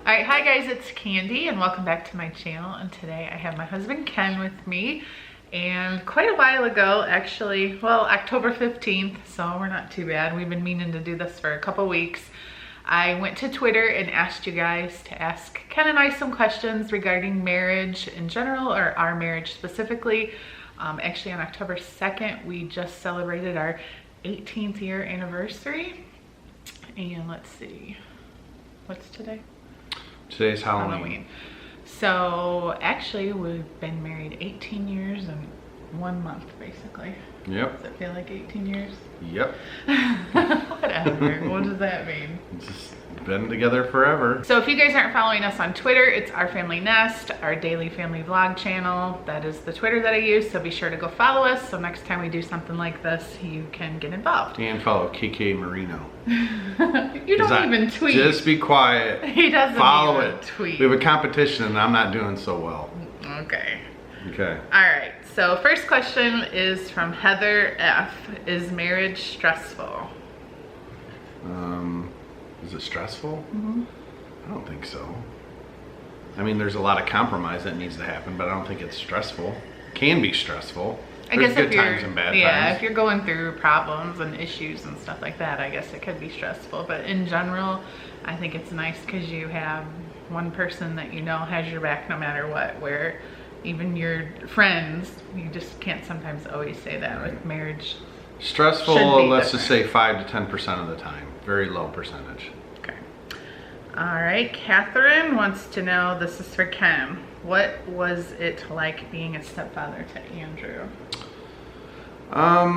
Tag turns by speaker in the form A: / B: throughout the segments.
A: All right, hi guys, it's Candy and welcome back to my channel. And today I have my husband Ken with me. And quite a while ago, actually, well, October 15th, so we're not too bad. We've been meaning to do this for a couple weeks. I went to Twitter and asked you guys to ask Ken and I some questions regarding marriage in general, or our marriage specifically. Actually, on October 2nd, we just celebrated our 18th year anniversary. And let's see, what's today?
B: Today's Halloween.
A: So actually we've been married 18 years and 1 month basically.
B: Yep.
A: Does it feel like 18 years?
B: Yep.
A: Whatever. What does that mean?
B: Just been together forever.
A: So if you guys aren't following us on Twitter, it's Our Family Nest, our daily family vlog channel. That is the Twitter that I use, so be sure to go follow us so next time we do something like this, you can get involved.
B: And follow KK Marino.
A: You don't even tweet.
B: Just be quiet.
A: He doesn't
B: follow
A: even
B: it.
A: tweet.
B: We have a competition and I'm not doing so well.
A: Okay.
B: Okay.
A: All right, so first question is from Heather F. Is marriage stressful?
B: Is it stressful?
A: Mm-hmm.
B: I don't think so. I mean, there's a lot of compromise that needs to happen, but I don't think it's stressful. It can be stressful.
A: I
B: There's
A: guess
B: good
A: if you're,
B: times and bad
A: yeah,
B: times.
A: if you're going through problems and issues and stuff like that, I guess it could be stressful. But in general, I think it's nice because you have one person that you know has your back no matter what, where even your friends, you just can't sometimes always say that with marriage.
B: Stressful, let's just say 5 to 10% of the time. Very low percentage.
A: Okay. All right, Catherine wants to know, this is for Ken, what was it like being a stepfather to Andrew?
B: I'd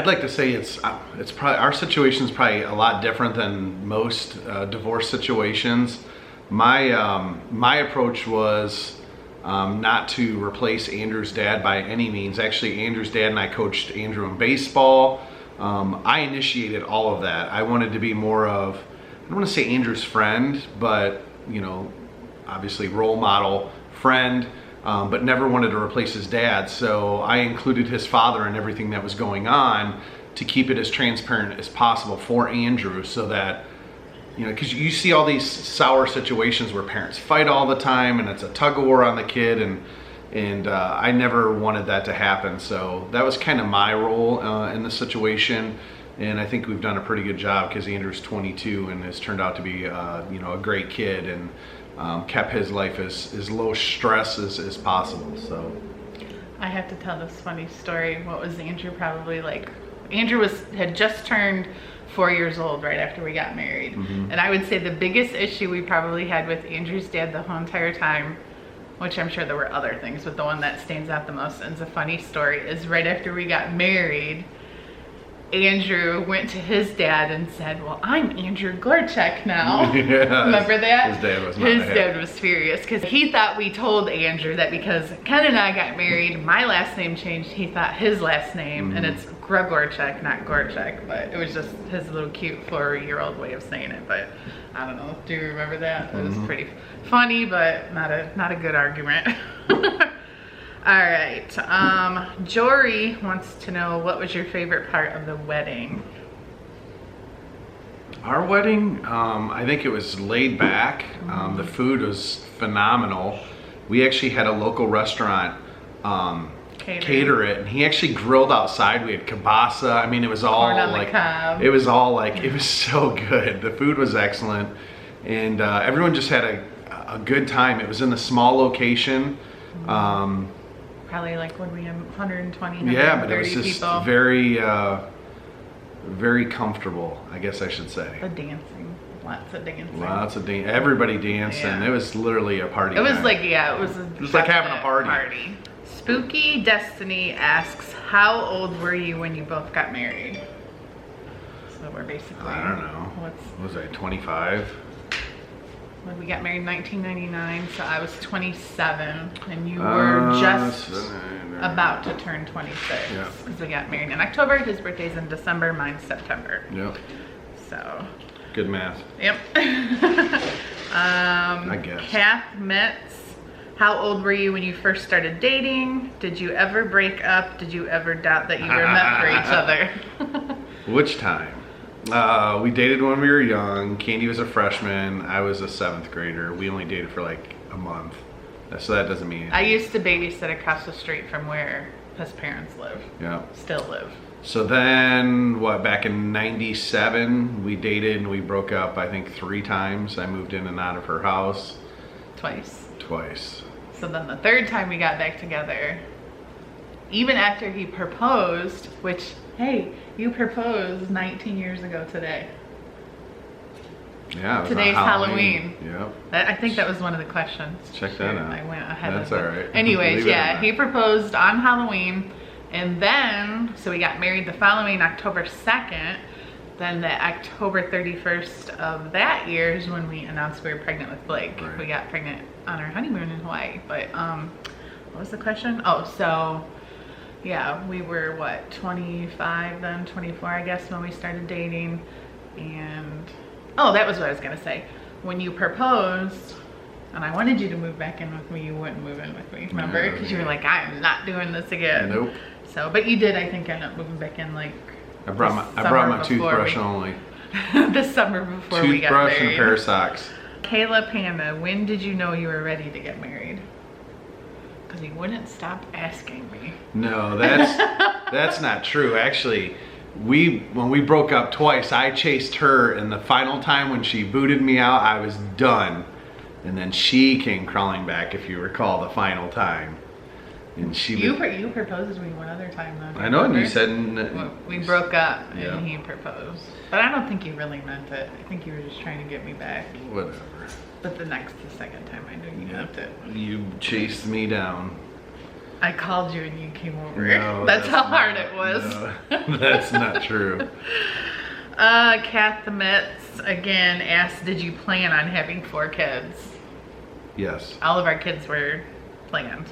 B: like to say it's probably, our situation is probably a lot different than most divorce situations. My approach was not to replace Andrew's dad by any means. Actually, Andrew's dad and I coached Andrew in baseball. I initiated all of that. I wanted to be more of, I don't want to say Andrew's friend, but you know, obviously role model, friend, but never wanted to replace his dad. So I included his father in everything that was going on to keep it as transparent as possible for Andrew, so that, you know, because you see all these sour situations where parents fight all the time and it's a tug of war on the kid, and I never wanted that to happen. So that was kind of my role in the situation, and I think we've done a pretty good job because Andrew's 22 and has turned out to be you know, a great kid, and kept his life as low stress as possible. So
A: I have to tell this funny story. What was Andrew probably like? Andrew had just turned 4 years old right after we got married. Mm-hmm. And I would say the biggest issue we probably had with Andrew's dad the whole entire time, which I'm sure there were other things, but the one that stands out the most and is a funny story, is right after we got married, Andrew went to his dad and said, well, I'm Andrew Gorchek now. Yeah, remember that?
B: His dad was not
A: His dad was furious because he thought we told Andrew that because Ken and I got married, my last name changed, he thought his last name, and it's Gorchek, not Gorchek, but it was just his little cute 4-year-old way of saying it. But I don't know, do you remember that? It was pretty funny, but not a good argument. All right, Jory wants to know, what was your favorite part of the wedding?
B: Our wedding, I think it was laid back. The food was phenomenal. We actually had a local restaurant cater it, and he actually grilled outside. We had kielbasa. I mean, it was all like, it was so good. The food was excellent, and everyone just had a good time. It was in a small location.
A: Probably like when we had 120,
B: yeah, but it was just
A: people.
B: very comfortable, I guess I should say.
A: The dancing, lots of dancing.
B: Lots of dancing. Everybody danced, and it was literally a party.
A: It was
B: night.
A: like, yeah, it was
B: like having a party.
A: Spooky Destiny asks, how old were you when you both got married? So we're basically,
B: I don't know. What was I, 25?
A: When we got married in 1999, so I was 27, and you were just about to turn 26, because we got married in October. His birthday's in December, mine's September.
B: Yep.
A: So.
B: Good math.
A: Yep.
B: I guess.
A: Kath Metz, how old were you when you first started dating? Did you ever break up? Did you ever doubt that you were meant for each other?
B: Which time? We dated when we were young. Candy was a freshman. I was a 7th grader. We only dated for like a month. So that doesn't mean anything.
A: I used to babysit across the street from where his parents live.
B: Yeah.
A: Still live.
B: So then, back in 97, we dated and we broke up, I think 3 times. I moved in and out of her house.
A: Twice.
B: So
A: then the 3rd time we got back together, even after he proposed, which, hey, you proposed 19 years ago today.
B: Yeah, it was
A: Today's
B: on Halloween.
A: Yep. I think that was one of the questions.
B: Check that out.
A: I went ahead
B: That's
A: of
B: all
A: it.
B: right.
A: Anyways, yeah, he proposed on Halloween, and then, so we got married the following October 2nd. Then the October 31st of that year is when we announced we were pregnant with Blake.
B: Right.
A: We got pregnant on our honeymoon in Hawaii. But what was the question? Oh, so yeah, we were what, 25 then, 24 I guess when we started dating. And oh, that was what I was gonna say. When you proposed and I wanted you to move back in with me, you wouldn't move in with me, remember? Because you were like, I am not doing this again.
B: Nope.
A: So, but you did, I think, end up moving back in like
B: I brought my toothbrush only.
A: this summer before we got married.
B: Toothbrush and a pair of socks.
A: Kayla Panda, when did you know you were ready to get married? Because he wouldn't stop asking me.
B: No, that's not true. Actually, when we broke up twice, I chased her, and the final time when she booted me out, I was done. And then she came crawling back, if you recall, the final time. And
A: you proposed to me one other time though.
B: I know, and you said
A: we broke up
B: yeah.
A: and he proposed. But I don't think you really meant it. I think you were just trying to get me back.
B: Whatever.
A: But the second time I knew you meant it.
B: You chased me down.
A: I called you and you came over.
B: No,
A: that's how hard it was.
B: No, that's not true.
A: Kath the Metz again asked, did you plan on having 4 kids?
B: Yes.
A: All of our kids were planned.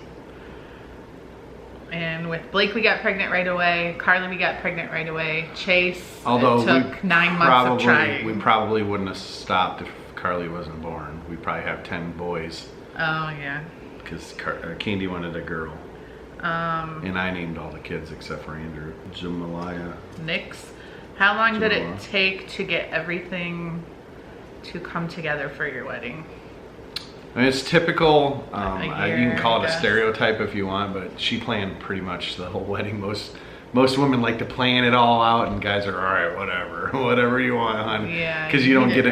A: And with Blake, we got pregnant right away. Carly, we got pregnant right away. Chase,
B: although
A: it took 9 months of trying.
B: We probably wouldn't have stopped if Carly wasn't born. We'd probably have 10 boys.
A: Oh, yeah.
B: Because Candy wanted a girl. And I named all the kids except for Andrew. Jamaliah.
A: Nix. How long did it take to get everything to come together for your wedding?
B: I mean, it's typical. You
A: year,
B: can call it a stereotype if you want, but she planned pretty much the whole wedding. Most women like to plan it all out, and guys are all right, whatever you want, hon.
A: Yeah.
B: Because you don't get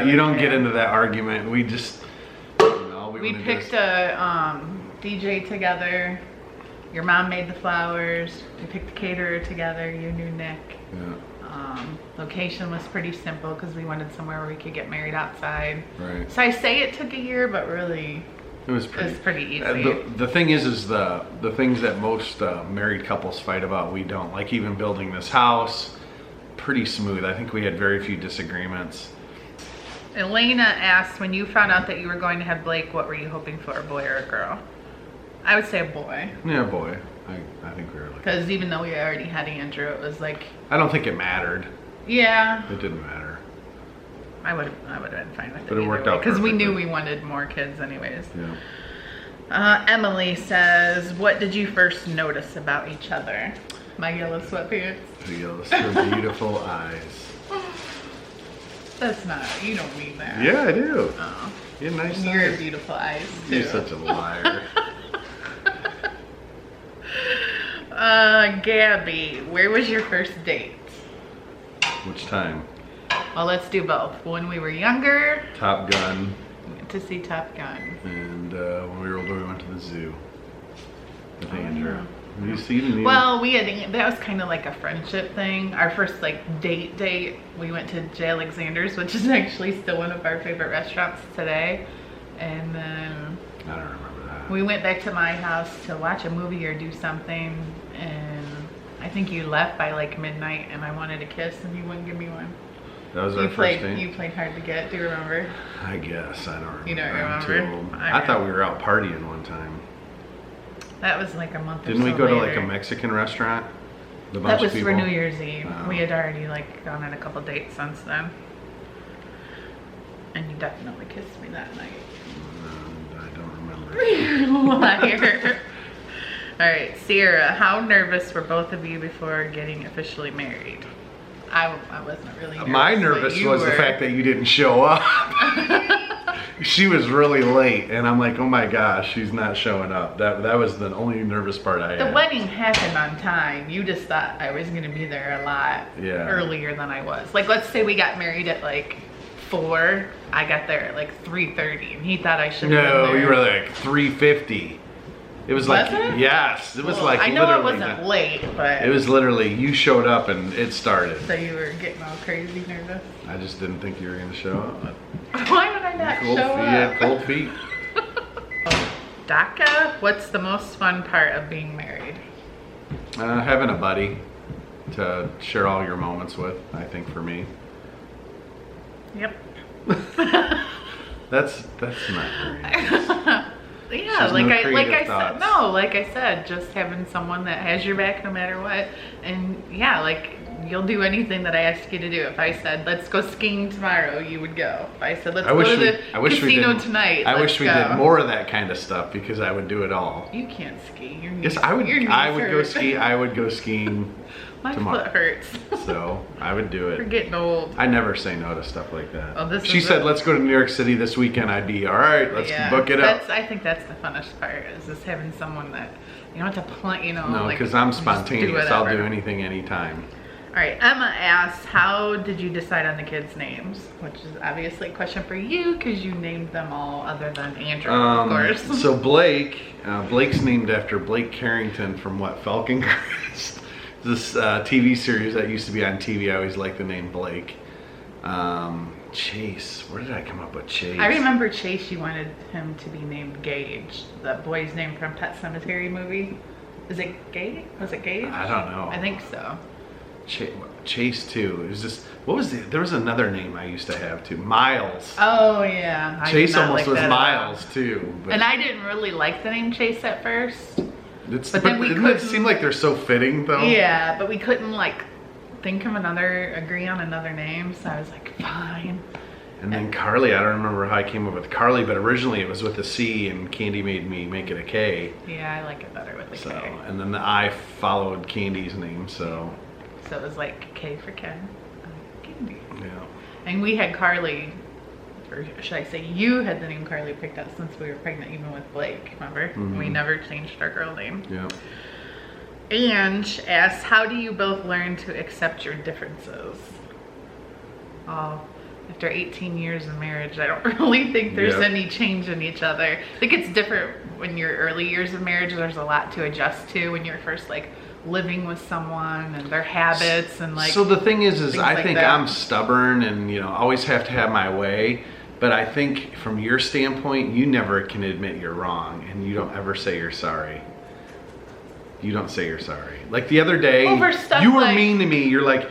B: into that argument. We just,
A: we picked a DJ together. Your mom made the flowers. We picked the caterer together. You knew Nick.
B: Yeah.
A: Location was pretty simple because we wanted somewhere where we could get married outside.
B: Right.
A: So I say it took a year, but really
B: it was pretty
A: easy.
B: The thing is the things that most married couples fight about, we don't. Like even building this house, pretty smooth. I think we had very few disagreements.
A: Elena asked, when you found out that you were going to have Blake, what were you hoping for, a boy or a girl? I would say a boy.
B: Yeah, boy. I think we were like...
A: Because even though we already had Andrew, it was like...
B: I don't think it mattered.
A: Yeah.
B: It didn't matter.
A: I would have been fine with it.
B: But it worked out
A: because we knew we wanted more kids anyways.
B: Yeah.
A: Emily says, what did you first notice about each other? My yellow sweatpants.
B: The beautiful eyes.
A: That's not, you don't mean that.
B: Yeah, I do.
A: Oh.
B: You have nice
A: Your
B: eyes.
A: beautiful eyes too.
B: You're such a liar.
A: Gabby, where was your first date?
B: Which time?
A: Well, let's do both. When we were younger.
B: Top Gun.
A: We went to see Top Gun.
B: And when we were older, we went to the zoo with Andrew.
A: Yeah.
B: Have you seen any?
A: Well, that was kind of like a friendship thing. Our first like date, we went to J. Alexander's, which is actually still one of our favorite restaurants today. And then
B: I don't remember that.
A: we went back to my house to watch a movie or do something, and I think you left by like midnight, and I wanted a kiss, and you wouldn't give me one.
B: That was our first date?
A: You played hard to get. Do you remember?
B: I guess. I don't remember.
A: You don't
B: I'm too
A: remember?
B: old. I thought we were out partying one time.
A: That was like a month or so
B: Didn't we go to
A: later.
B: like a Mexican restaurant?
A: That was for New Year's Eve.
B: Oh.
A: We had already like gone on a couple dates since then. And you definitely kissed me that night.
B: I don't remember.
A: Liar. All right, Sierra, how nervous were both of you before getting officially married? I wasn't really nervous.
B: My nervous was the fact that you didn't show up. She was really late, and I'm like, oh my gosh, she's not showing up. That was the only nervous part I had.
A: The wedding happened on time. You just thought I was gonna be there a lot earlier than I was. Like, let's say we got married at like 4. I got there at like 3:30, and he thought I should.
B: No, you were like 3:50. It was like,
A: it?
B: Yes, it was like
A: I know
B: literally.
A: it wasn't late, but
B: it was literally, you showed up and it started.
A: So you were getting all crazy nervous.
B: I just didn't think you were going to show up.
A: Why would I not show up?
B: You had cold feet.
A: DACA, what's the most fun part of being married?
B: Having a buddy to share all your moments with, I think, for me.
A: Yep.
B: That's not very
A: Yeah, like I said, just having someone that has your back no matter what. And yeah, like you'll do anything that I ask you to do. If I said, let's go skiing tomorrow, you would go. If I said, let's go to the casino tonight,
B: I wish we did more of that kind of stuff because I would do it all.
A: You can't ski.
B: Yes, I would go ski. I would go skiing
A: My
B: tomorrow.
A: foot hurts.
B: So I would do it.
A: We're getting old.
B: I never say no to stuff like that.
A: Oh,
B: she said, let's go to New York City this weekend. I'd be, all right, let's book it up.
A: I think that's the funnest part, is just having someone that you don't have to plan, you know.
B: No, because
A: like,
B: I'm spontaneous. I'll do anything anytime.
A: All right, Emma asks, how did you decide on the kids' names? Which is obviously a question for you because you named them all other than Andrew, of course.
B: So Blake's named after Blake Carrington from Falcon Crest. This TV series that used to be on TV. I always liked the name Blake. Chase, where did I come up with Chase?
A: I remember Chase, you wanted him to be named Gage, the boy's name from Pet Sematary movie. Is it Gage? Was it Gage?
B: I don't know.
A: I think so.
B: Chase too. It was just, there was another name I used to have too. Miles.
A: Oh yeah.
B: Chase almost was Miles too. But
A: and I didn't really like the name Chase at first.
B: But then it seem like they're so fitting though?
A: Yeah, but we couldn't like agree on another name, so I was like, fine.
B: And then Carly, I don't remember how I came up with Carly, but originally it was with a C and Candy made me make it a K.
A: Yeah, I like it better with a K.
B: And then the I followed Candy's name, so
A: it was like K for Ken, Candy.
B: Yeah.
A: And we had Carly, or should I say you had the name Carly picked out since we were pregnant, even with Blake, remember? Mm-hmm. We never changed our girl name.
B: Yeah.
A: And asks, how do you both learn to accept your differences? Oh, after 18 years of marriage, I don't really think there's any change in each other. I think it's different when you're early years of marriage. There's a lot to adjust to when you're first like living with someone and their habits and like.
B: So the thing is I think
A: that.
B: I'm stubborn and always have to have my way. But I think from your standpoint, you never can admit you're wrong and you don't ever say you're sorry. You don't say you're sorry. Like the other day, you were mean to me. You're like,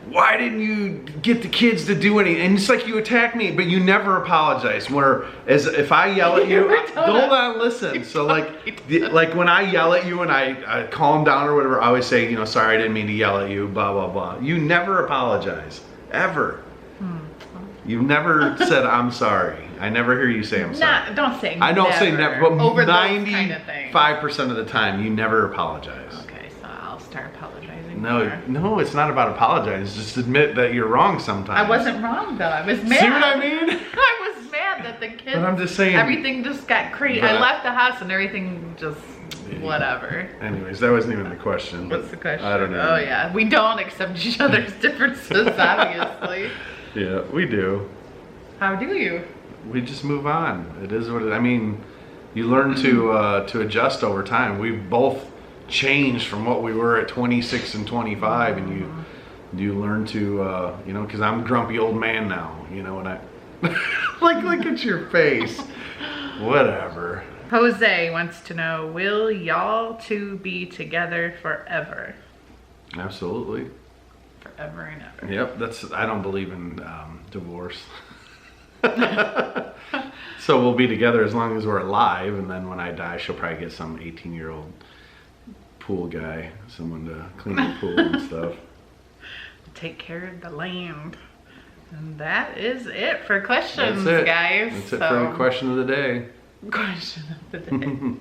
B: why didn't you get the kids to do anything? And it's like you attack me, but you never apologize. Whereas if I yell at you, hold on, listen. So like when I yell at you and I calm down or whatever, I always say, sorry, I didn't mean to yell at you, blah, blah, blah. You never apologize, ever. You've never said, I'm sorry. I never hear you say I'm sorry.
A: Don't say
B: I don't say never, but
A: over
B: 95% of the time, you never apologize.
A: Okay, so I'll start apologizing.
B: No, it's not about apologizing. Just admit that you're wrong sometimes.
A: I wasn't wrong though. I was mad.
B: See what I mean?
A: I was mad that the kids.
B: But I'm just saying.
A: Everything just got crazy. I left the house and everything just whatever.
B: Anyways, that wasn't even the question.
A: What's the question?
B: I don't know.
A: Oh yeah, we don't accept each other's differences, obviously.
B: Yeah, we do.
A: How do you?
B: We just move on. It is what it. I mean, you learn to adjust over time. We both changed from what we were at 26 and 25, and you learn to because I'm a grumpy old man now. And I like look at your face. Whatever.
A: Jose wants to know: will y'all two be together forever?
B: Absolutely.
A: Forever and ever.
B: Yep. I don't believe in divorce. So we'll be together as long as we're alive, and then when I die, she'll probably get some 18-year-old pool guy, someone to clean the pool and stuff.
A: Take care of the land. And that is it for questions, guys.
B: That's it for the question of the day.
A: Question of the day.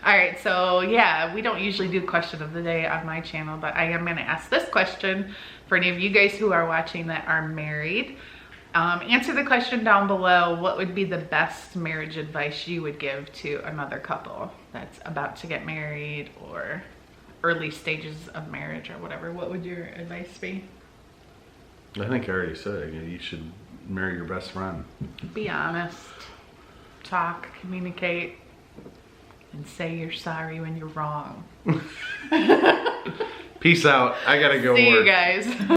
A: All right, so yeah, we don't usually do question of the day on my channel, but I am gonna ask this question for any of you guys who are watching that are married. Answer the question down below. What would be the best marriage advice you would give to another couple that's about to get married or early stages of marriage or whatever? What would your advice be?
B: I think I already said it. You should marry your best friend.
A: Be honest, talk, communicate, and say you're sorry when you're wrong.
B: Peace out. I gotta go
A: See
B: work.
A: you guys.